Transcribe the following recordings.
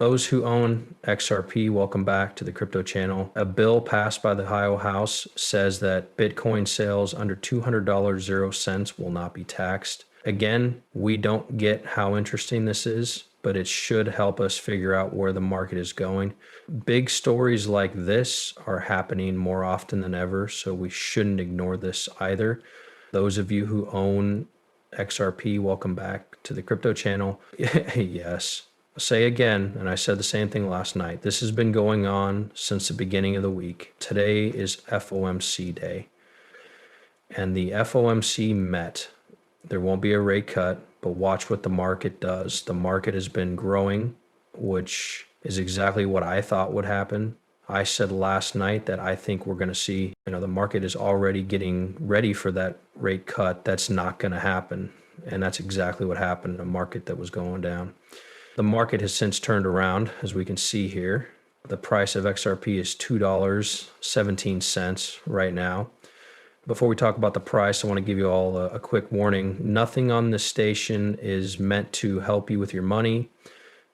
Those who own XRP, welcome back to the crypto channel. A bill passed by the Ohio House says that Bitcoin sales under $200.00 will not be taxed. Again, we don't get how interesting this is, but it should help us figure out where the market is going. Big stories like this are happening more often than ever, so we shouldn't ignore this either. Those of you who own XRP, welcome back to the crypto channel. Yes. Say again, and I said the same thing last night. This has been going on since the beginning of the week. Today is FOMC day, and the FOMC met. There won't be a rate cut, but watch what the market does. The market has been growing, which is exactly what I thought would happen. I said last night that I think we're going to see, the market is already getting ready for that rate cut. That's not going to happen. And that's exactly what happened in a market that was going down. The market has since turned around, as we can see here. The price of XRP is $2.17 right now. Before we talk about the price, I want to give you all a quick warning. Nothing on this station is meant to help you with your money.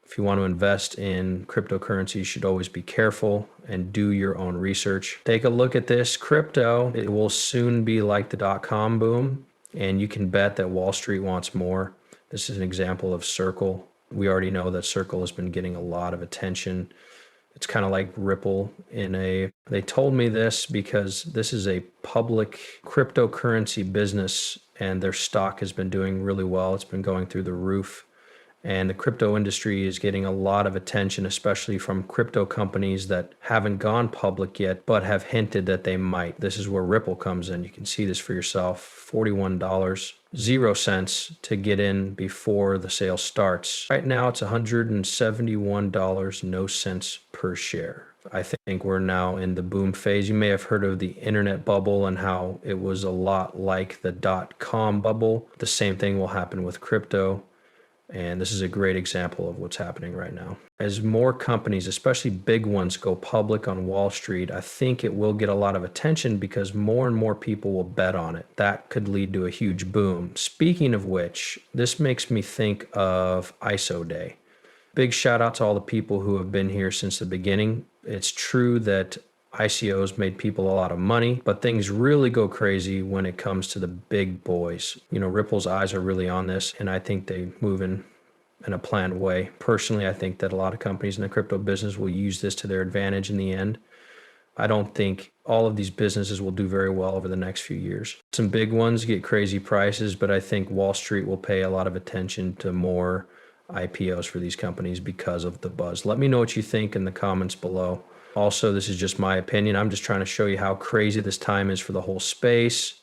If you want to invest in cryptocurrency, you should always be careful and do your own research. Take a look at this crypto. It will soon be like the dot-com boom, and you can bet that Wall Street wants more. This is an example of Circle. We already know that Circle has been getting a lot of attention. It's kind of like Ripple they told me this because this is a public cryptocurrency business and their stock has been doing really well. It's been going through the roof. And the crypto industry is getting a lot of attention, especially from crypto companies that haven't gone public yet, but have hinted that they might. This is where Ripple comes in. You can see this for yourself, $41.00 to get in before the sale starts. Right now, it's $171.00 per share. I think we're now in the boom phase. You may have heard of the internet bubble and how it was a lot like the dot-com bubble. The same thing will happen with crypto. And this is a great example of what's happening right now. As more companies, especially big ones, go public on Wall Street, I think it will get a lot of attention because more and more people will bet on it. That could lead to a huge boom. Speaking of which, this makes me think of ISO Day. Big shout out to all the people who have been here since the beginning. It's true that ICOs made people a lot of money, but things really go crazy when it comes to the big boys. Ripple's eyes are really on this, and I think they move in a planned way. Personally, I think that a lot of companies in the crypto business will use this to their advantage in the end. I don't think all of these businesses will do very well over the next few years. Some big ones get crazy prices, but I think Wall Street will pay a lot of attention to more IPOs for these companies because of the buzz. Let me know what you think in the comments below. Also, this is just my opinion. I'm just trying to show you how crazy this time is for the whole space.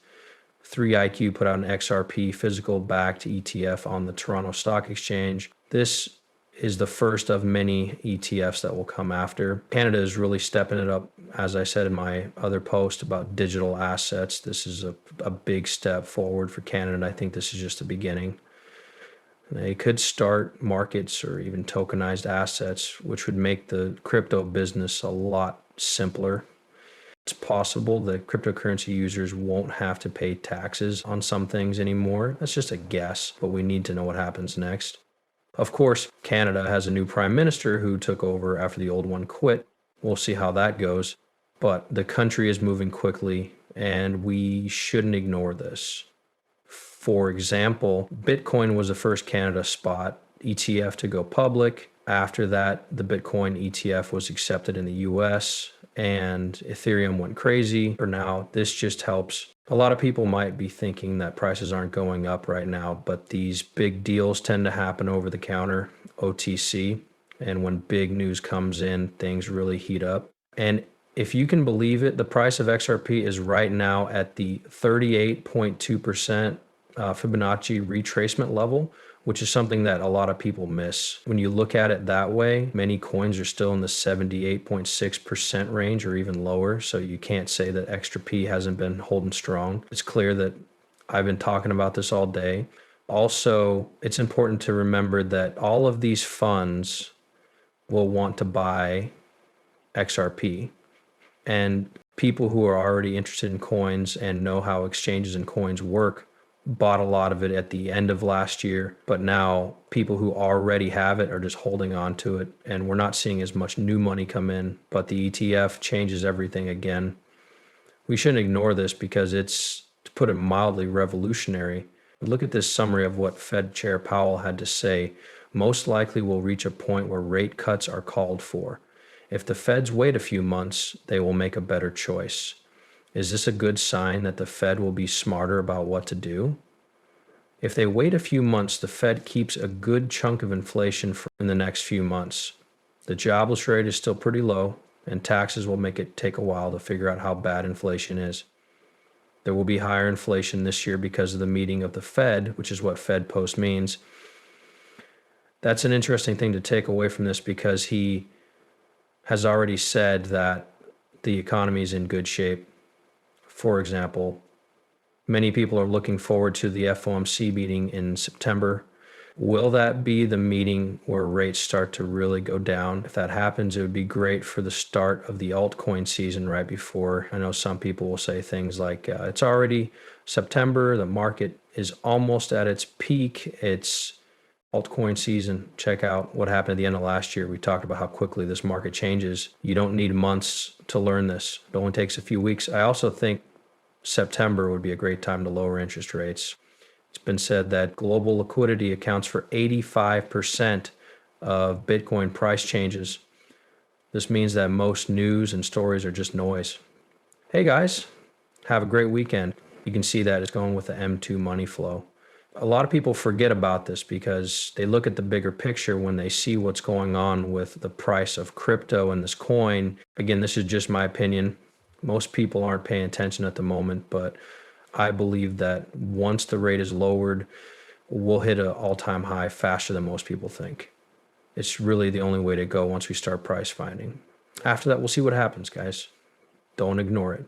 3iQ put out an XRP physical backed ETF on the Toronto Stock Exchange. This is the first of many ETFs that will come after. Canada is really stepping it up. As I said in my other post about digital assets, this is a big step forward for Canada, and I think this is just the beginning. They could start markets or even tokenized assets, which would make the crypto business a lot simpler. It's possible that cryptocurrency users won't have to pay taxes on some things anymore. That's just a guess, but we need to know what happens next. Of course, Canada has a new prime minister who took over after the old one quit. We'll see how that goes. But the country is moving quickly, and we shouldn't ignore this. For example, Bitcoin was the first Canada spot ETF to go public. After that, the Bitcoin ETF was accepted in the US and Ethereum went crazy. For now, this just helps. A lot of people might be thinking that prices aren't going up right now, but these big deals tend to happen over the counter, OTC. And when big news comes in, things really heat up. And if you can believe it, the price of XRP is right now at the 38.2% Fibonacci retracement level, which is something that a lot of people miss. When you look at it that way, many coins are still in the 78.6% range or even lower. So you can't say that XRP hasn't been holding strong. It's clear that I've been talking about this all day. Also, it's important to remember that all of these funds will want to buy XRP. And people who are already interested in coins and know how exchanges and coins work bought a lot of it at the end of last year, but now people who already have it are just holding on to it, and we're not seeing as much new money come in, but the ETF changes everything again. We shouldn't ignore this because it's, to put it mildly, revolutionary. Look at this summary of what Fed Chair Powell had to say. Most likely we'll reach a point where rate cuts are called for. If the Feds wait a few months, they will make a better choice. Is this a good sign that the Fed will be smarter about what to do? If they wait a few months, the Fed keeps a good chunk of inflation in the next few months. The jobless rate is still pretty low, and taxes will make it take a while to figure out how bad inflation is. There will be higher inflation this year because of the meeting of the Fed, which is what Fed post means. That's an interesting thing to take away from this because he has already said that the economy is in good shape. For example, many people are looking forward to the FOMC meeting in September. Will that be the meeting where rates start to really go down? If that happens, it would be great for the start of the altcoin season right before. I know some people will say things like, it's already September, the market is almost at its peak, it's altcoin season. Check out what happened at the end of last year. We talked about how quickly this market changes. You don't need months to learn this. It only takes a few weeks. I also think September would be a great time to lower interest rates. It's been said that global liquidity accounts for 85% of Bitcoin price changes. This means that most news and stories are just noise. Hey guys, have a great weekend. You can see that it's going with the M2 money flow. A lot of people forget about this because they look at the bigger picture when they see what's going on with the price of crypto and this coin. Again, this is just my opinion. Most people aren't paying attention at the moment, but I believe that once the rate is lowered, we'll hit an all-time high faster than most people think. It's really the only way to go once we start price finding. After that, we'll see what happens, guys. Don't ignore it.